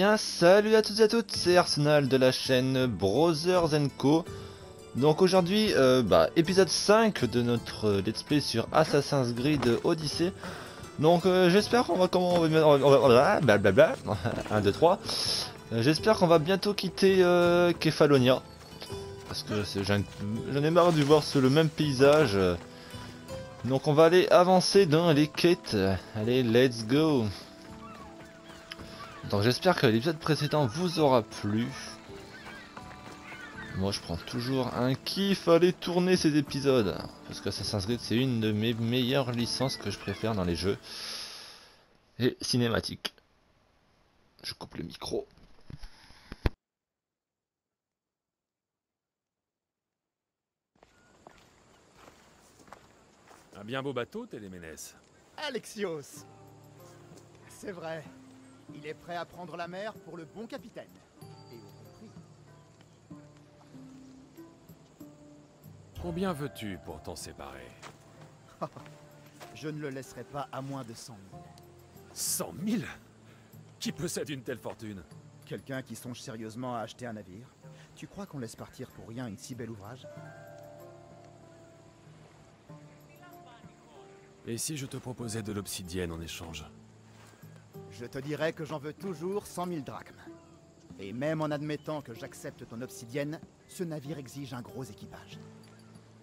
bien, salut à toutes et à toutes, c'est Arsenal de la chaîne Brothers Co. Donc aujourd'hui, épisode 5 de notre let's play sur Assassin's Creed Odyssey. Donc j'espère qu'on va blablabla, 1, 2, 3. J'espère qu'on va bientôt quitter Kefalonia. Parce que j'en ai marre de voir le même paysage. Donc on va aller avancer dans les quêtes. Allez, let's go. Donc j'espère que l'épisode précédent vous aura plu. Moi je prends toujours un kiff à aller tourner ces épisodes. Parce que Assassin's Creed c'est une de mes meilleures licences que je préfère dans les jeux. Et cinématiques. Je coupe le micro. Un bien beau bateau, Téléménès. Alexios. C'est vrai. Il est prêt à prendre la mer pour le bon capitaine. Et au bon prix. Combien veux-tu pour t'en séparer? Je ne le laisserai pas à moins de 100 000. 100 000? Qui possède une telle fortune? Quelqu'un qui songe sérieusement à acheter un navire. Tu crois qu'on laisse partir pour rien une si belle ouvrage? Et si je te proposais de l'obsidienne en échange? Je te dirais que j'en veux toujours 100 000 drachmes. Et même en admettant que j'accepte ton obsidienne, ce navire exige un gros équipage.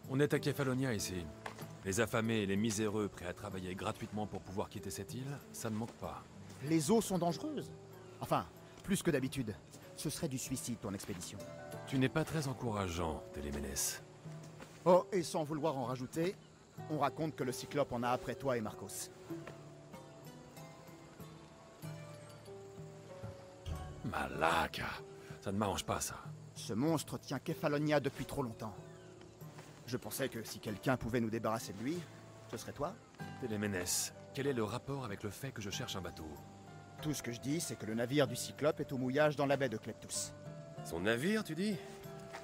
On est à Kefalonia ici. Les affamés et les miséreux prêts à travailler gratuitement pour pouvoir quitter cette île, ça ne manque pas. Les eaux sont dangereuses. Enfin, plus que d'habitude. Ce serait du suicide, ton expédition. Tu n'es pas très encourageant, Téléménès. Oh, et sans vouloir en rajouter, on raconte que le Cyclope en a après toi et Marcos. Malaka, ça ne m'arrange pas ça. Ce monstre tient Kefalonia depuis trop longtemps. Je pensais que si quelqu'un pouvait nous débarrasser de lui, ce serait toi. Téléménès, quel est le rapport avec le fait que je cherche un bateau? Tout ce que je dis, c'est que le navire du Cyclope est au mouillage dans la baie de Kleptus. Son navire, tu dis?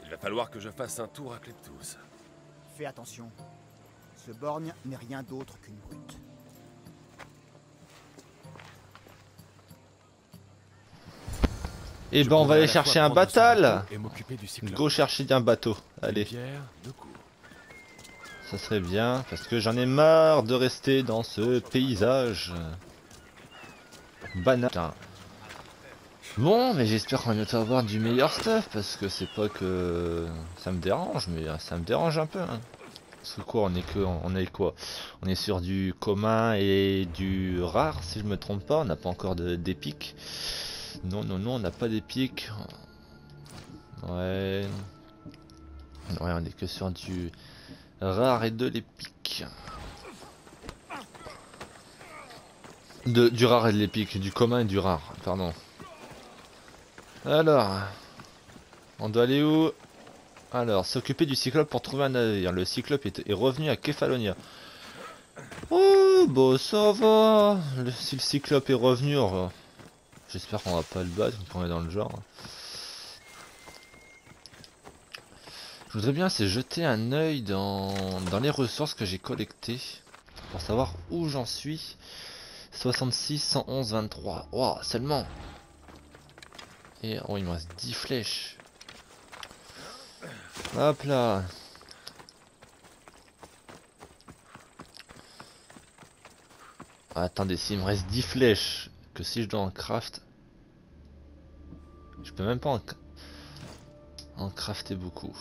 Il va falloir que je fasse un tour à Kleptus. Fais attention. Ce borgne n'est rien d'autre qu'une brute. Et ben on va aller chercher un batal. Et m'occuper du Cyclope. Go chercher un bateau. Allez, Pierre, deux coups. ça serait bien. Parce que j'en ai marre de rester dans ce paysage. Banal. Putain. Bon, mais j'espère qu'on va bientôt avoir du meilleur stuff. Parce que c'est pas que ça me dérange, mais ça me dérange un peu. Hein. Parce que quoi, on est quoi? On est sur du commun et du rare, si je me trompe pas. On n'a pas encore d'épique. Non, on n'a pas d'épique. Ouais. Ouais, on est que sur du rare et de l'épique. Du rare et de l'épique, du commun et du rare, pardon. Alors, on doit aller où? Alors, s'occuper du Cyclope pour trouver un navire. Le Cyclope est revenu à Kefalonia. Oh, bon, ça va. Si le Cyclope est revenu, j'espère qu'on va pas le battre, qu'on est dans le genre. Je voudrais bien c'est jeter un œil dans les ressources que j'ai collectées. Pour savoir où j'en suis. 66, 111, 23. Wow, seulement. Et oh, il me reste 10 flèches. Hop là. Attendez, s'il me reste 10 flèches, que si je dois en craft, je peux même pas en crafter beaucoup.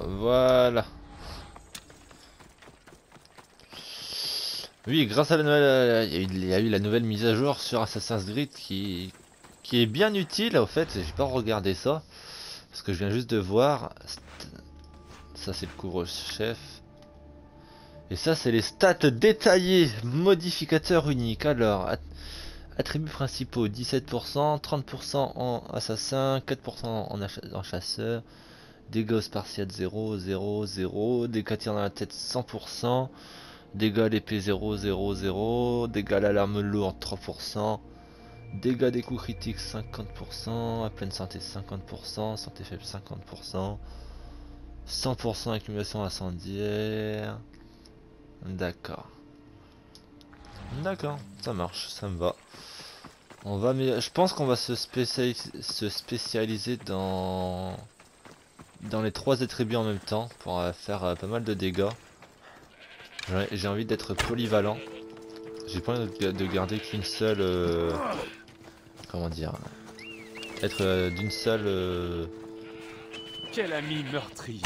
Voilà. Oui, grâce à la nouvelle, il y a eu la nouvelle mise à jour sur Assassin's Creed qui est bien utile. Au fait, j'ai pas regardé ça parce que je viens juste de voir. Ça c'est le couvre-chef. Et ça c'est les stats détaillées, modificateurs uniques. Alors, attributs principaux 17%, 30% en assassin, 4% en chasseur, dégâts spartiates 0, 0, 0, dégâts tir dans la tête 100%, dégâts à l'épée 0, 0, 0, dégâts à l'arme lourde 3%, dégâts des coups critiques 50%, à pleine santé 50%, santé faible 50%, 100% accumulation incendiaire. D'accord. D'accord, ça marche, ça me va. On va, mais je pense qu'on va se spécialiser dans les 3 attributs en même temps pour faire pas mal de dégâts. J'ai envie d'être polyvalent. J'ai pas envie de garder qu'une seule. Comment dire, être d'une seule. Quel ami meurtrier.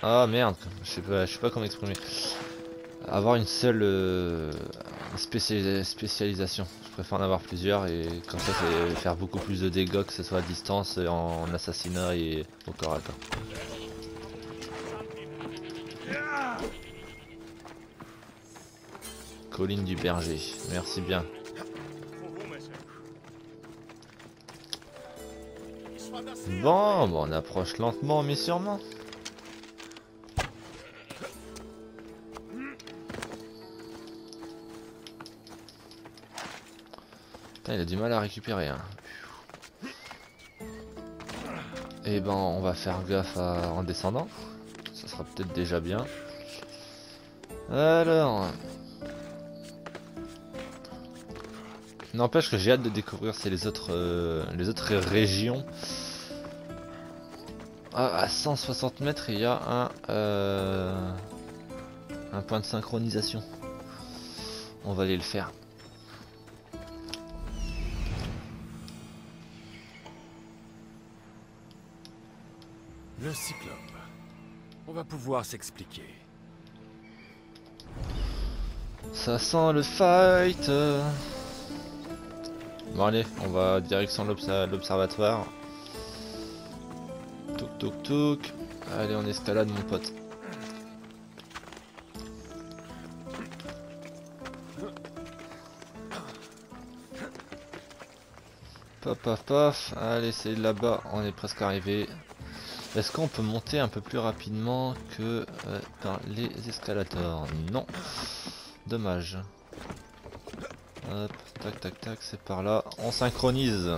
Ah merde, je sais pas comment exprimer. Avoir une seule spécialisation. Je préfère en avoir plusieurs et comme ça c'est faire beaucoup plus de dégâts que ce soit à distance, en assassinat et au corps à corps. Colline du berger, merci bien. Bon, on approche lentement mais sûrement. Putain, il a du mal à récupérer. Hein. Et ben, on va faire gaffe en descendant. Ça sera peut-être déjà bien. Alors. N'empêche que j'ai hâte de découvrir les autres régions. Ah, à 160 mètres, il y a un point de synchronisation. On va aller le faire. Le cyclope. On va pouvoir s'expliquer. Ça sent le fight. Bon allez, on va direction l'observatoire. Touk touk touk. Allez, on escalade mon pote. Paf paf paf. Allez, c'est là-bas, on est presque arrivé. Est-ce qu'on peut monter un peu plus rapidement que dans les escalators? Non. Dommage. Hop, tac tac tac, c'est par là. On synchronise.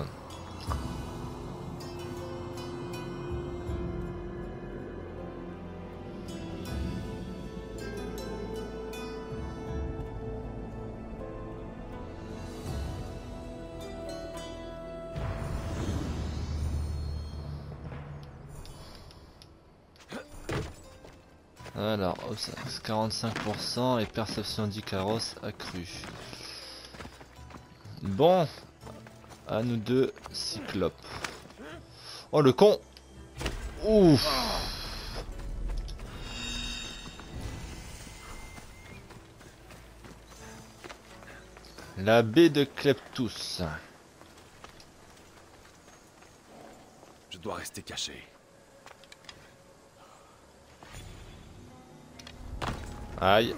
Alors, 45% et perception d'Icaros accrue. Bon, à nous deux, Cyclope. Oh le con! Ouf! La baie de Kleptus. Je dois rester caché. Aïe.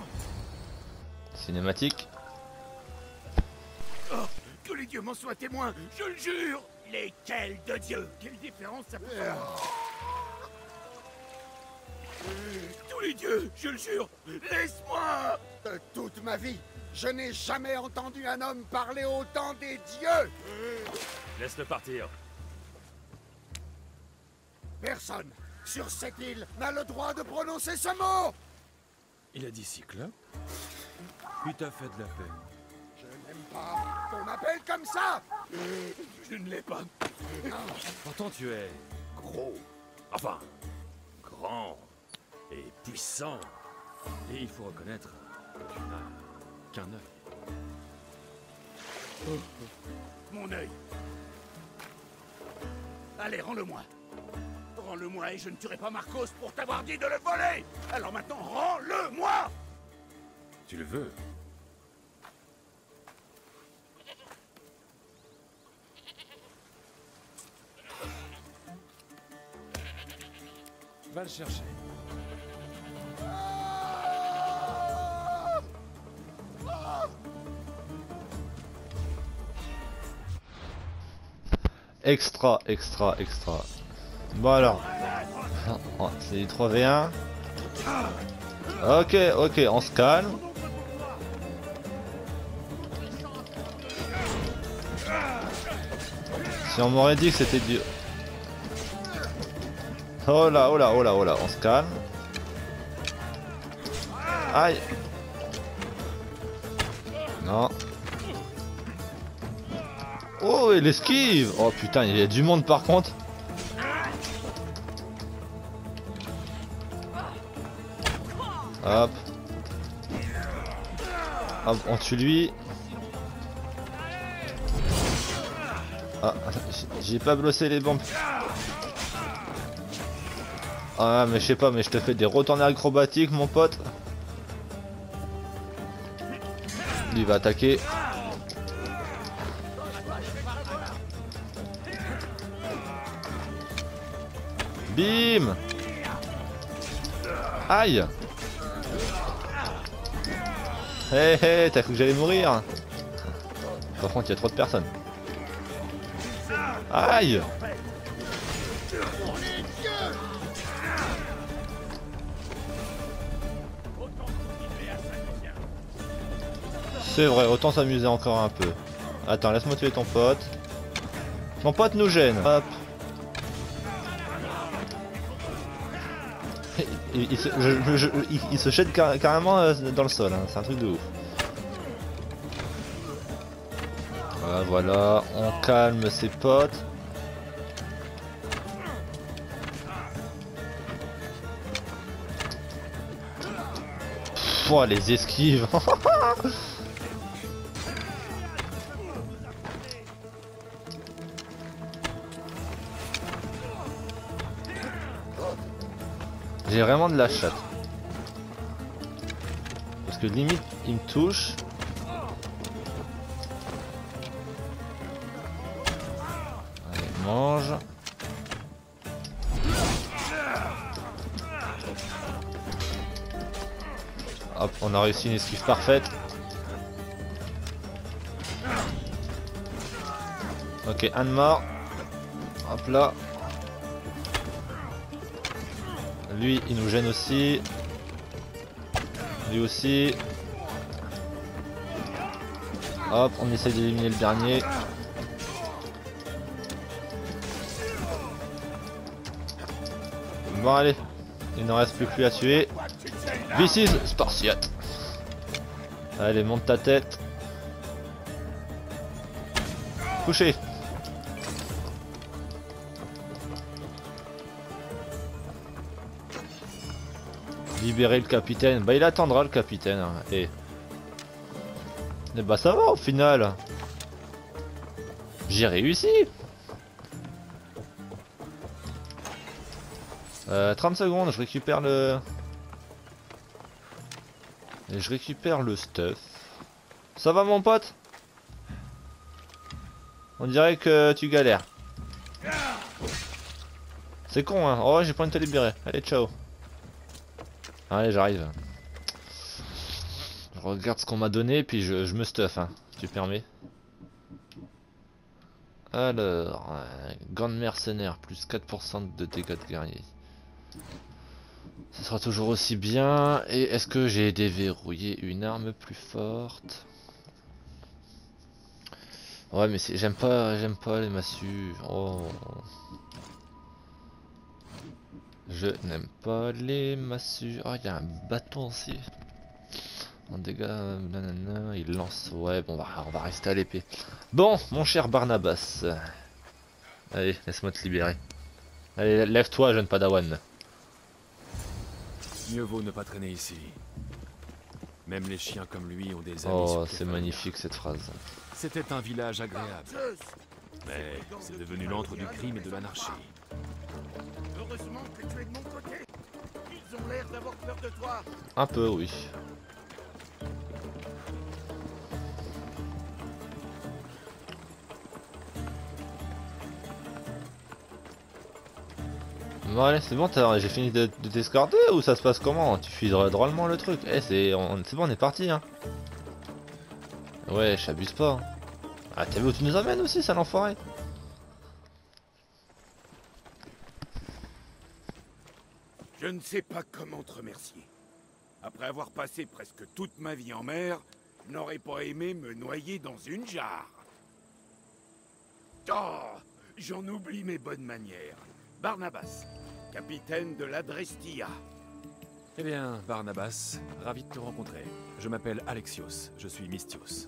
Cinématique. Oh, que les dieux m'en soient témoins, je le jure. Lesquels de dieux? Quelle différence ça peut faire? Tous les dieux, je le jure. Laisse-moi. De toute ma vie, je n'ai jamais entendu un homme parler autant des dieux. Laisse-le partir. Personne sur cette île n'a le droit de prononcer ce mot. Il a dit cyclope. Il t'a fait de la peine. Je n'aime pas qu'on m'appelle comme ça. Je ne l'ai pas. Pourtant tu es gros. Enfin, grand et puissant. Et il faut reconnaître que tu n'as qu'un œil. Mon œil. Allez, rends-le-moi. Rends-le-moi et je ne tuerai pas Marcos pour t'avoir dit de le voler. Alors maintenant, rends-le-moi. Tu le veux? Va le chercher. Extra, extra, extra. Bon alors. Oh, c'est du 3v1. Ok, ok, on se calme. Si on m'aurait dit que c'était du... Oh là, oh là, oh là, oh là, on se calme. Aïe. Non, Oh, il esquive. Oh putain, il y a du monde par contre. Hop. Hop, on tue lui. Ah, j'ai pas blossé les bombes. Ah, mais je sais pas, mais je te fais des retournées acrobatiques, mon pote. Lui va attaquer. Bim. Aïe. Hé hé, t'as cru que j'allais mourir? Par contre, il y a trop de personnes. Aïe. C'est vrai, autant s'amuser encore un peu. Attends, laisse-moi tuer ton pote. Mon pote nous gêne. Hop. Il se jette carrément dans le sol, hein. C'est un truc de ouf. Voilà, on calme ses potes. Oh, les esquives. J'ai vraiment de la chatte. Parce que limite, il me touche. Allez, mange. Hop, on a réussi une esquive parfaite. Ok, un de mort. Hop là. Lui, il nous gêne aussi. Lui aussi. Hop, on essaie d'éliminer le dernier. Bon, allez. Il n'en reste plus à tuer. This is Spartiate. Allez, monte ta tête. Couché. Libérer le capitaine. Bah il attendra le capitaine. Hein. Et bah ça va au final. J'ai réussi. 30 secondes, je récupère le... Et je récupère le stuff. Ça va mon pote? On dirait que tu galères. C'est con hein. Oh j'ai pas envie de te libérer. Allez ciao. Allez j'arrive. Je regarde ce qu'on m'a donné puis je me stuff hein. Tu permets. Alors, grande mercenaire, plus 4% de dégâts de guerrier. Ce sera toujours aussi bien. Et est-ce que j'ai déverrouillé une arme plus forte? Ouais mais j'aime pas les massues. Oh. Je n'aime pas les massues. Oh il y a un bâton aussi. En dégâts, nanana, il lance. Ouais bon on va rester à l'épée. Bon mon cher Barnabas. Allez laisse-moi te libérer. Allez lève-toi jeune padawan. Mieux vaut ne pas traîner ici. Même les chiens comme lui ont des amis. Oh, c'est magnifique cette phrase. C'était un village agréable. Mais c'est devenu l'antre du crime et de l'anarchie. Heureusement que tu es de mon côté. Ils ont l'air d'avoir peur de toi. Un peu, oui. Bon allez, c'est bon, j'ai fini de t'escorter ou ça se passe comment? Tu fuis drôlement le truc. Eh, c'est bon, on est parti, hein. Ouais, j'abuse pas. Ah, t'as vu où tu nous emmènes aussi, sale enfoiré? Je ne sais pas comment te remercier. Après avoir passé presque toute ma vie en mer, je n'aurais pas aimé me noyer dans une jarre. Oh, j'en oublie mes bonnes manières. Barnabas, capitaine de l'Adrestia. Eh bien, Barnabas, ravi de te rencontrer. Je m'appelle Alexios, je suis Mystios.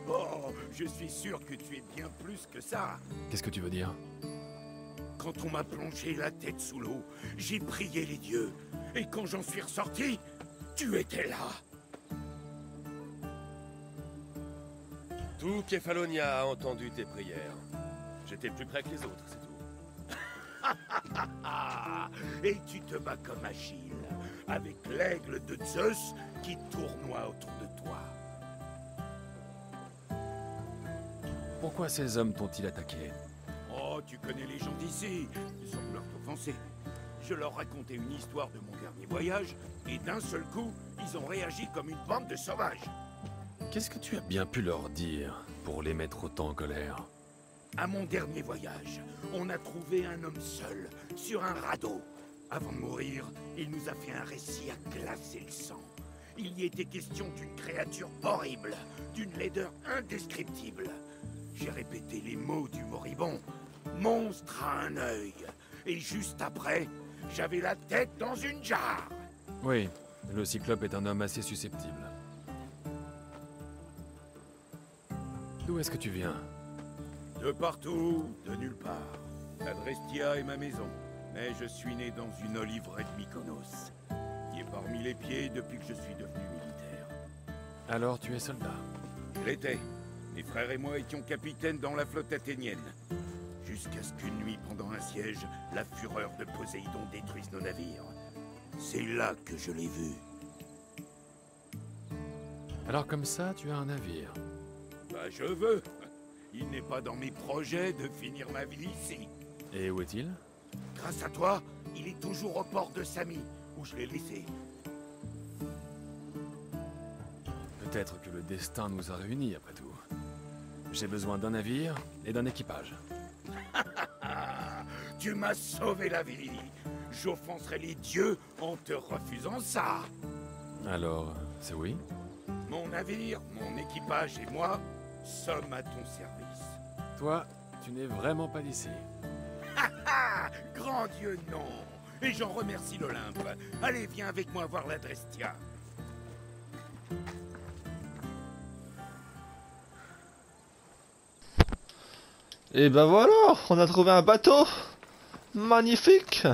Oh, je suis sûr que tu es bien plus que ça. Qu'est-ce que tu veux dire? Quand on m'a plongé la tête sous l'eau, j'ai prié les dieux. Et quand j'en suis ressorti, tu étais là. Tout Kefalonia a entendu tes prières. J'étais plus près que les autres, c'est tout. Et tu te bats comme Achille, avec l'aigle de Zeus qui tournoie autour de toi. Pourquoi ces hommes t'ont-ils attaqué? Oh, tu connais les gens d'ici, sans vouloir t'offenser. Je leur racontais une histoire de mon dernier voyage, et d'un seul coup, ils ont réagi comme une bande de sauvages. Qu'est-ce que tu as bien pu leur dire pour les mettre autant en colère? À mon dernier voyage, on a trouvé un homme seul, sur un radeau. Avant de mourir, il nous a fait un récit à glacer le sang. Il y était question d'une créature horrible, d'une laideur indescriptible. J'ai répété les mots du moribond. Monstre à un œil. Et juste après, j'avais la tête dans une jarre. Oui, le Cyclope est un homme assez susceptible. D'où est-ce que tu viens? De partout, de nulle part. Adrestia est ma maison, mais je suis né dans une oliveraie de Mykonos, qui est parmi les pieds depuis que je suis devenu militaire. Alors tu es soldat? Je l'étais. Mes frères et moi étions capitaines dans la flotte athénienne. Jusqu'à ce qu'une nuit, pendant un siège, la fureur de Poséidon détruise nos navires. C'est là que je l'ai vu. Alors comme ça, tu as un navire. Bah je veux. Il n'est pas dans mes projets de finir ma vie ici. Et où est-il? Grâce à toi, il est toujours au port de Sami, où je l'ai laissé. Peut-être que le destin nous a réunis après tout. J'ai besoin d'un navire et d'un équipage. Tu m'as sauvé la vie. J'offenserai les dieux en te refusant ça. Alors, c'est oui? Mon navire, mon équipage et moi sommes à ton service. Toi, tu n'es vraiment pas d'ici. Ah, grand Dieu, non. Et j'en remercie l'Olympe. Allez, viens avec moi voir la Drestia. Et ben voilà, on a trouvé un bateau. Magnifique.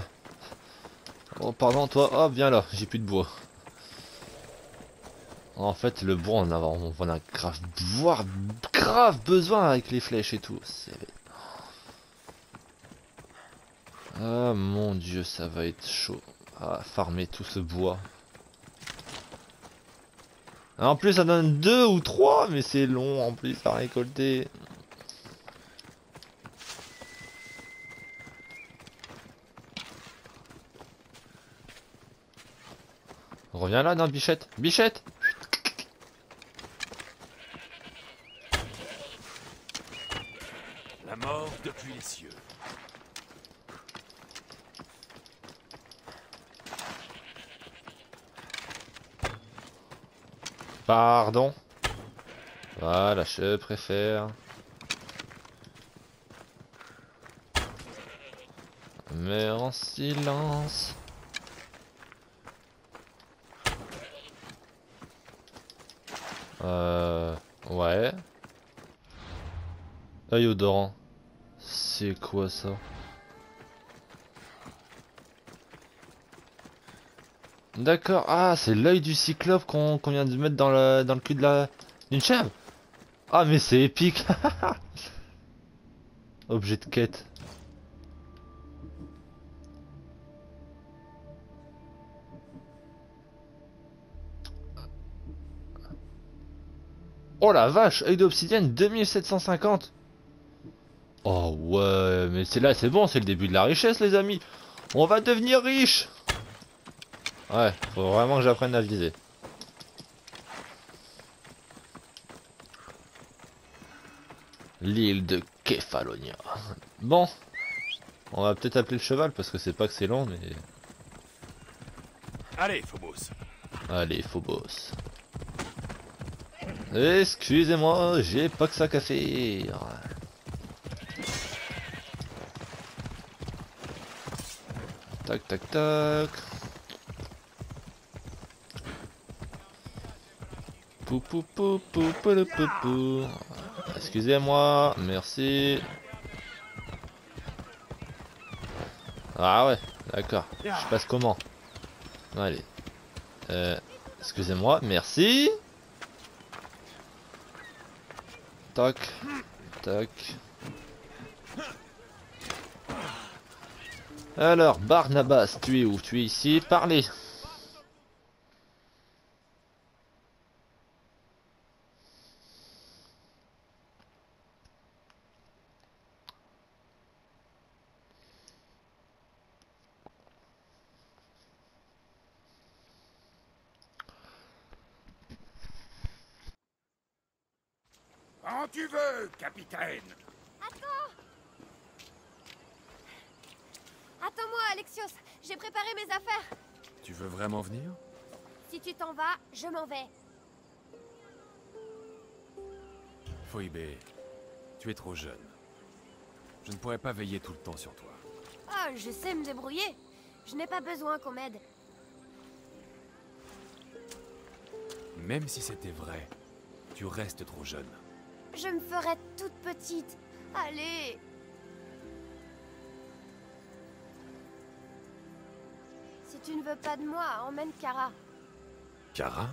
Oh pardon toi, oh viens là, j'ai plus de bois. En fait le bois on a grave besoin avec les flèches et tout. Ah mon dieu, ça va être chaud à farmer tout ce bois. En plus ça donne 2 ou 3, mais c'est long en plus à récolter. Reviens là, non, Bichette. Bichette! La mort depuis les cieux. Pardon. Voilà, je préfère. Mais en silence. Ouais. Œil odorant. C'est quoi ça? D'accord. Ah, c'est l'œil du cyclope qu'on vient de mettre dans le cul d'une chèvre. Ah, mais c'est épique. Objet de quête. Oh la vache, œil d'obsidienne 2750. Oh ouais, mais c'est là, c'est bon, c'est le début de la richesse les amis. On va devenir riche. Ouais, faut vraiment que j'apprenne à viser. L'île de Kefalonia. Bon, on va peut-être appeler le cheval parce que c'est pas que c'est long, mais... Allez, Phobos. Allez, Phobos. Excusez-moi, j'ai pas que ça qu'à faire. Tac tac tac. Pou pou pou pou pou le pou pou. Excusez-moi, merci. Ah ouais, d'accord. Je passe comment? Allez. Excusez-moi, merci. Toc, toc. Alors, Barnabas, tu es où? Tu es ici? Parlez. Quand tu veux, capitaine. Attends-moi, Alexios. J'ai préparé mes affaires. Tu veux vraiment venir? Si tu t'en vas, je m'en vais. Phoebe, tu es trop jeune. Je ne pourrais pas veiller tout le temps sur toi. Ah, je sais me débrouiller. Je n'ai pas besoin qu'on m'aide. Même si c'était vrai, tu restes trop jeune. Je me ferai toute petite. Allez. Si tu ne veux pas de moi, emmène Kara. Kara?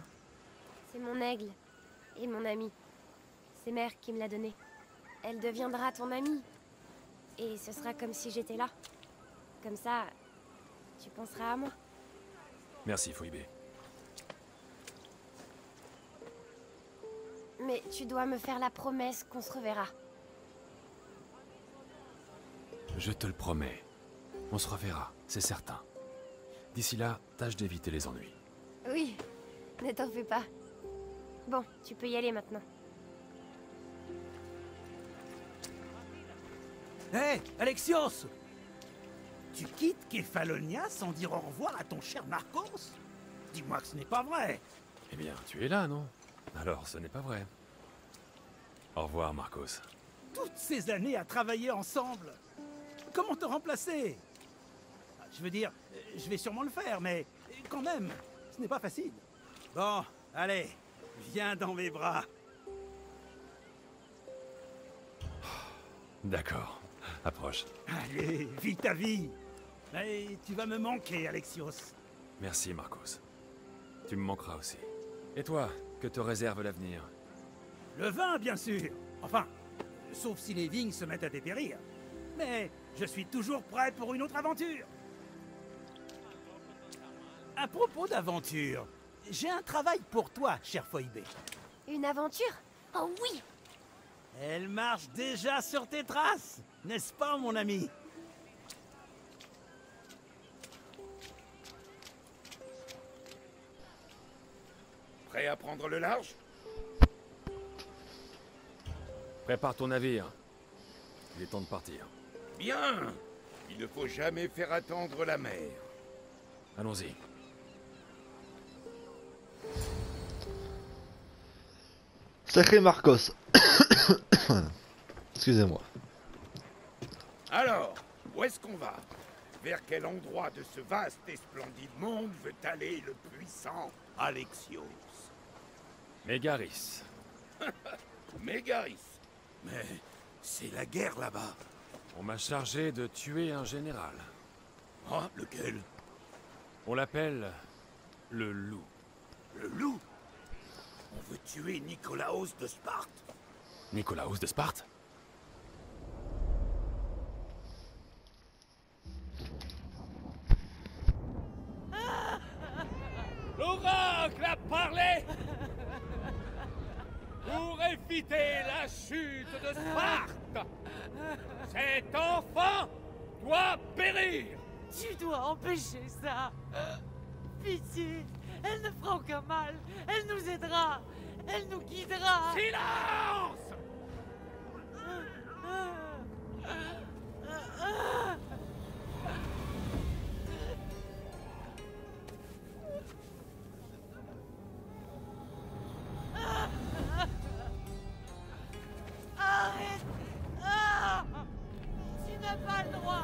C'est mon aigle. Et mon ami. C'est Mère qui me l'a donné. Elle deviendra ton amie. Et ce sera comme si j'étais là. Comme ça, tu penseras à moi. Merci, Phoebe. Mais tu dois me faire la promesse qu'on se reverra. Je te le promets. On se reverra, c'est certain. D'ici là, tâche d'éviter les ennuis. Oui, ne t'en fais pas. Bon, tu peux y aller maintenant. Hé, Alexios! Tu quittes Kefalonia sans dire au revoir à ton cher Marcos? Dis-moi que ce n'est pas vrai. Eh bien, tu es là, non? Alors, ce n'est pas vrai. Au revoir, Marcos. Toutes ces années à travailler ensemble. Comment te remplacer? Je veux dire, je vais sûrement le faire, mais quand même, ce n'est pas facile. Bon, allez, viens dans mes bras. D'accord. Approche. Allez, vis ta vie. Mais tu vas me manquer, Alexios. Merci, Marcos. Tu me manqueras aussi. Et toi, que te réserve l'avenir? Le vin, bien sûr. Enfin, sauf si les vignes se mettent à dépérir. Mais je suis toujours prêt pour une autre aventure. À propos d'aventure, j'ai un travail pour toi, cher Phoebe. Une aventure? Oh oui! Elle marche déjà sur tes traces, n'est-ce pas, mon ami? Prêt à prendre le large? Prépare ton navire. Il est temps de partir. Bien. Il ne faut jamais faire attendre la mer. Allons-y. Sacré Marcos. Excusez-moi. Alors, où est-ce qu'on va? Vers quel endroit de ce vaste et splendide monde veut aller le puissant Alexios? Mégaris. Mégaris. Mais c'est la guerre là-bas. On m'a chargé de tuer un général. Ah, lequel? On l'appelle le loup. Le loup? On veut tuer Nicolaos de Sparte? Nicolaos de Sparte? L'oracle a parlé pour éviter la chute de Sparte. Cet enfant doit périr. Tu dois empêcher ça. Pitié, elle ne fera aucun mal. Elle nous aidera. Elle nous guidera. Silence! Arrête. Ah, tu n'as pas le droit.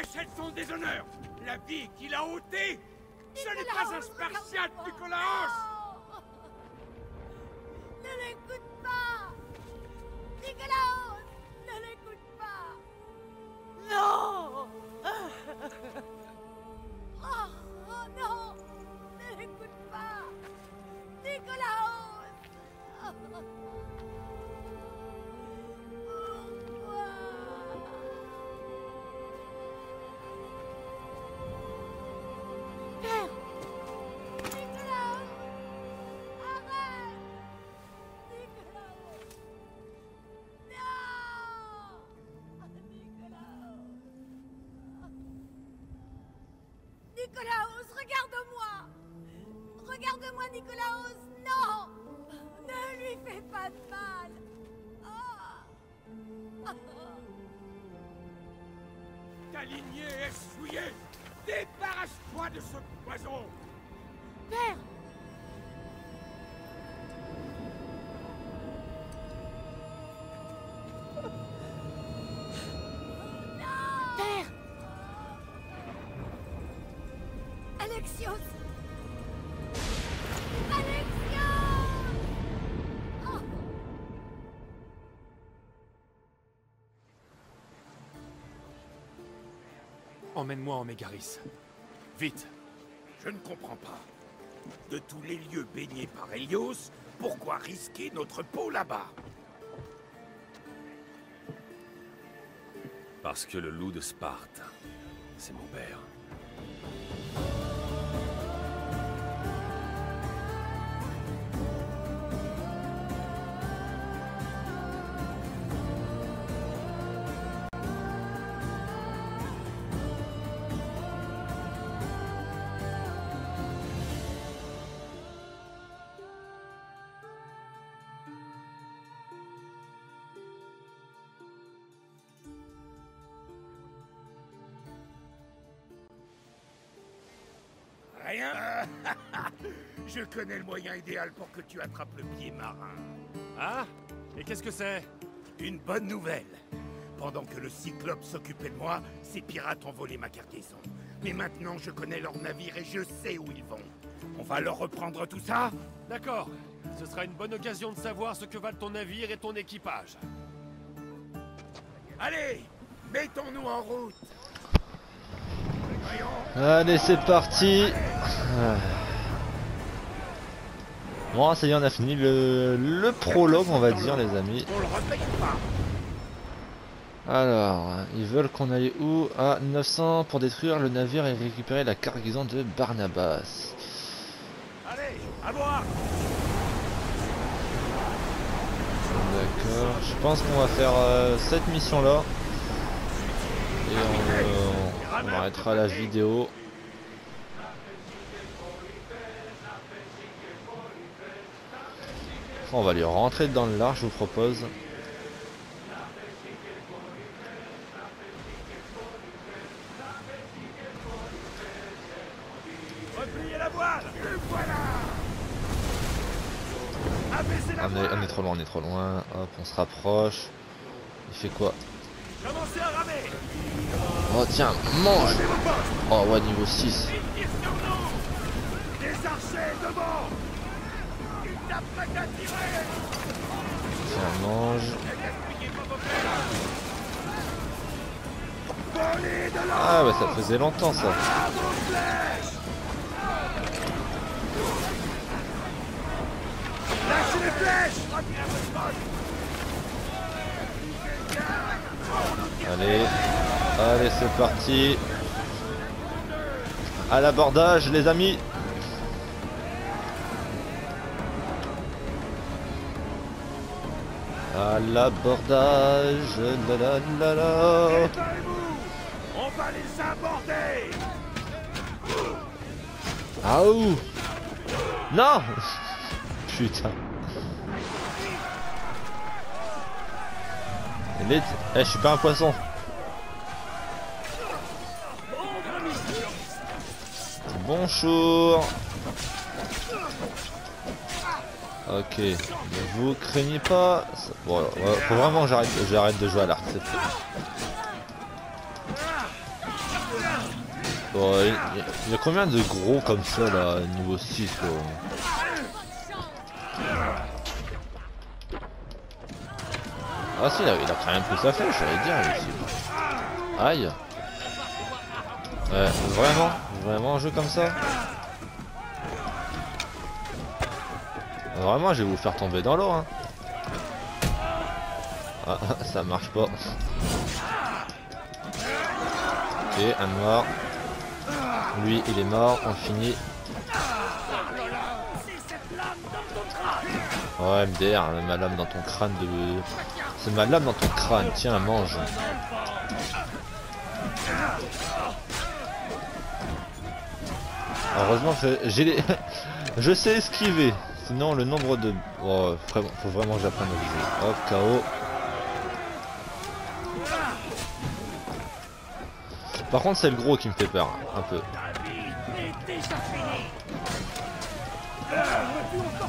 achète son déshonneur. La vie qu'il a ôtée, ce n'est pas un spartiate, Nicolaos. Ne l'écoute pas! Nicolaos! Ne l'écoute pas! Non! Oh non! Ne l'écoute pas! Nicolaos! Pourquoi? Père! Nicolaos! Arrête! Nicolaos! Non! Nicolaos! Nicolaos, regarde-moi! Regarde-moi, Nicolaos! Non! Ne lui fais pas de mal! Oh. Ta lignée est souillée. Débarrasse-toi de ce poison. Père! Père! Alexios! Alexios! Oh. Emmène-moi en Mégaris. Vite. Je ne comprends pas. De tous les lieux baignés par Hélios, pourquoi risquer notre peau là-bas? Parce que le loup de Sparte, c'est mon père. Rien? Je connais le moyen idéal pour que tu attrapes le pied marin. Ah? Et qu'est-ce que c'est? Une bonne nouvelle. Pendant que le Cyclope s'occupait de moi, ces pirates ont volé ma cargaison. Mais maintenant, je connais leurs navires et je sais où ils vont. On va leur reprendre tout ça? D'accord. Ce sera une bonne occasion de savoir ce que valent ton navire et ton équipage. Allez, mettons-nous en route. Allez, c'est parti. Bon, ça y est, on a fini le prologue, on va dire, les amis. On le repaye ou pas? Alors, ils veulent qu'on aille où? À 900 pour détruire le navire et récupérer la cargaison de Barnabas. Allez, à boire. D'accord, je pense qu'on va faire cette mission là. Et on arrêtera la vidéo. On va lui rentrer dans le large, je vous propose. Repliez la voile. Le voilà. Abaissez la voile. On est trop loin, on est trop loin. Hop, on se rapproche. Il fait quoi? Commencez à ramer. Oh tiens, mange. Oh ouais, niveau 6. Ils tirent sur nous. Des archers devant. Ils t'apprêtent à tirer. Tiens, mange. Volez de l'eau. Ah bah ça faisait longtemps ça. À vos flèches. Lâchez les flèches. Retenez à votre poste. Allez, allez, c'est parti. À l'abordage, les amis. À l'abordage, la la la la. Préparez-vous. On va les aborder. Ah ouh. Non. Putain. Vite. Eh, je suis pas un poisson. Bonjour. Ok. Ne vous craignez pas. Bon, faut vraiment que j'arrête de jouer à l'arc. Bon, il y a combien de gros comme ça là, niveau 6 là. Ah si, il a quand même pris sa flèche, j'allais dire lui aussi. Aïe. Ouais, vraiment un jeu comme ça. Vraiment, je vais vous faire tomber dans l'eau, hein. Ah, ça marche pas. Ok, un mort. Lui, il est mort, on finit. Ouais, MDR, ma lame dans ton crâne de... C'est ma lame dans ton crâne, tiens, mange. Heureusement que j'ai les... Je sais esquiver. Sinon le nombre de... Oh, vraiment, faut vraiment que j'apprenne à jouer. Hop, KO. Par contre c'est le gros qui me fait peur, un peu.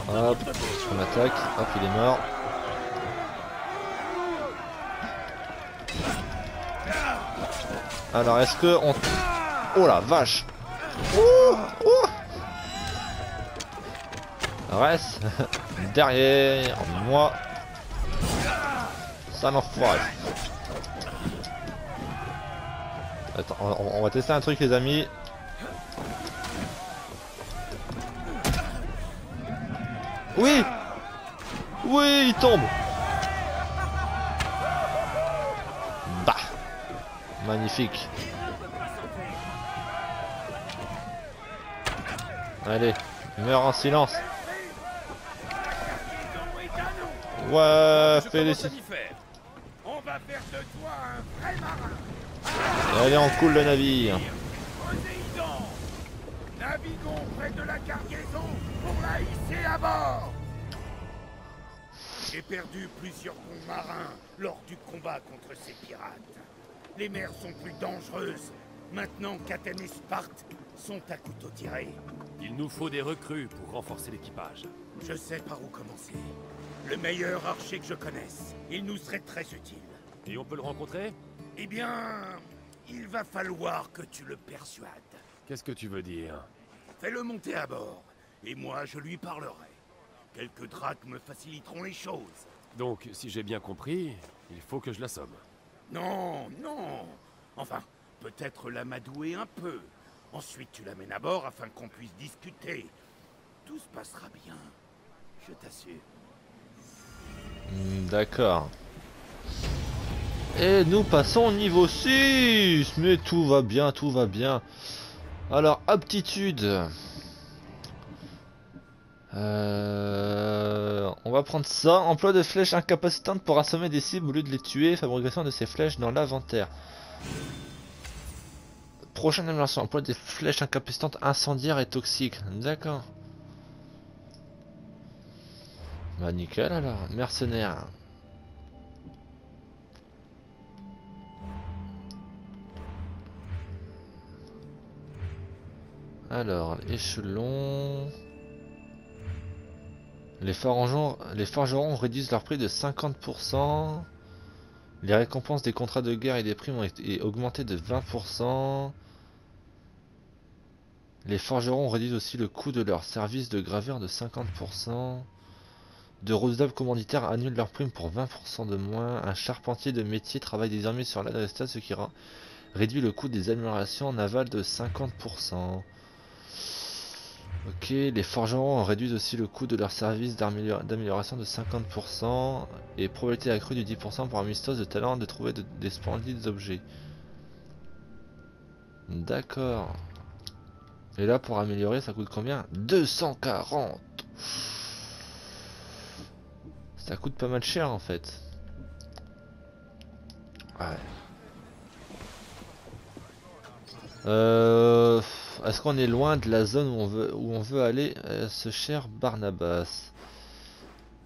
Hop, on attaque. Hop, il est mort. Alors est-ce que on... Oh la vache. Ouh, ouh. Reste derrière moi. Ça l'enfoiré. Attends, on va tester un truc les amis. Oui. Oui, il tombe. Bah. Magnifique. Allez, meurs en silence. Ouais, félicitations. On va faire de toi un vrai marin. Allez, on coule le navire. Poséidon, naviguons près de la cargaison pour la hisser à bord. J'ai perdu plusieurs bons marins lors du combat contre ces pirates. Les mers sont plus dangereuses maintenant qu'Athènes et Sparte sont à couteau tiré. Il nous faut des recrues pour renforcer l'équipage. Je sais par où commencer. Le meilleur archer que je connaisse. Il nous serait très utile. Et on peut le rencontrer? Eh bien, il va falloir que tu le persuades. Qu'est-ce que tu veux dire? Fais-le monter à bord, et moi je lui parlerai. Quelques drachmes faciliteront les choses. Donc, si j'ai bien compris, il faut que je l'assomme. Non, non. Enfin, peut-être l'amadouer un peu. Ensuite, tu l'amènes à bord afin qu'on puisse discuter. Tout se passera bien. Je t'assure. D'accord. Et nous passons au niveau 6. Mais tout va bien, tout va bien. Alors, aptitude. On va prendre ça. Emploi de flèches incapacitantes pour assommer des cibles au lieu de les tuer. Fabrication de ces flèches dans l'inventaire. Prochaine amélioration. Emploi des flèches incapacitantes incendiaires et toxiques. D'accord. Bah nickel alors. Mercenaire. Alors, échelon. Les forgerons réduisent leur prix de 50%. Les récompenses des contrats de guerre et des primes ont été augmentées de 20%. Les forgerons réduisent aussi le coût de leur service de graveur de 50%. De redoutables commanditaires annulent leurs primes pour 20% de moins. Un charpentier de métier travaille désormais sur l'adresta, ce qui réduit le coût des améliorations navales de 50%. Ok, les forgerons réduisent aussi le coût de leur service d'amélioration de 50% et probabilité accrue du 10% pour un mystos de talent de trouver des splendides objets. D'accord. Et là pour améliorer ça coûte combien? 240. Ça coûte pas mal cher en fait. Ouais. Est-ce qu'on est loin de la zone où on veut aller, ce cher Barnabas?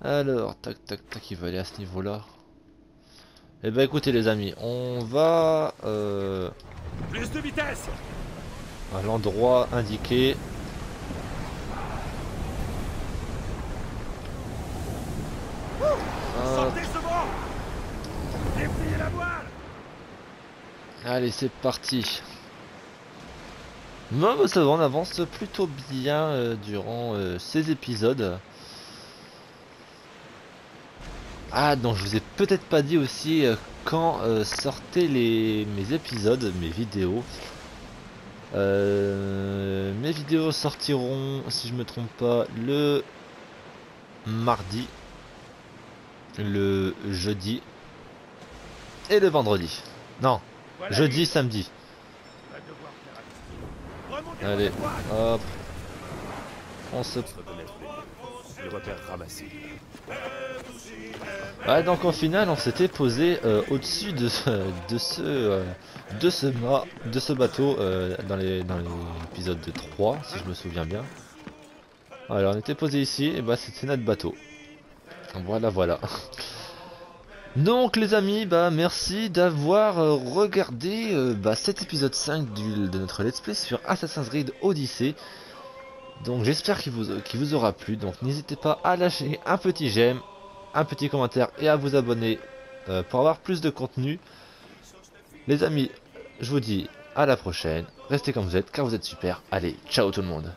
Alors, tac tac tac, il va aller à ce niveau-là. Eh ben écoutez les amis, on va Plus de vitesse! à l'endroit indiqué. Sortez ce vent! Dépliez la voile! Allez, c'est parti. Non, bah, ça va, on avance plutôt bien durant ces épisodes. Ah, donc je vous ai peut-être pas dit aussi quand sortaient mes épisodes, mes vidéos. Mes vidéos sortiront, si je me trompe pas, le mardi, le jeudi et le vendredi. Non, Voilà jeudi, lui. samedi. Va devoir faire attention. Remontez Allez, votre étoile. hop. On se... Se reconnaître les repères ramassés. Ouais, donc au final, on s'était posé au-dessus de ce bateau dans l'épisode de 3, si je me souviens bien. Alors, on était posé ici, et bah c'était notre bateau. Voilà, voilà. Donc les amis, bah merci d'avoir regardé cet épisode 5 de notre let's play sur Assassin's Creed Odyssey. Donc j'espère qu'il vous aura plu, donc n'hésitez pas à lâcher un petit j'aime, un petit commentaire et à vous abonner pour avoir plus de contenu. Les amis, je vous dis à la prochaine, restez comme vous êtes car vous êtes super, allez, ciao tout le monde.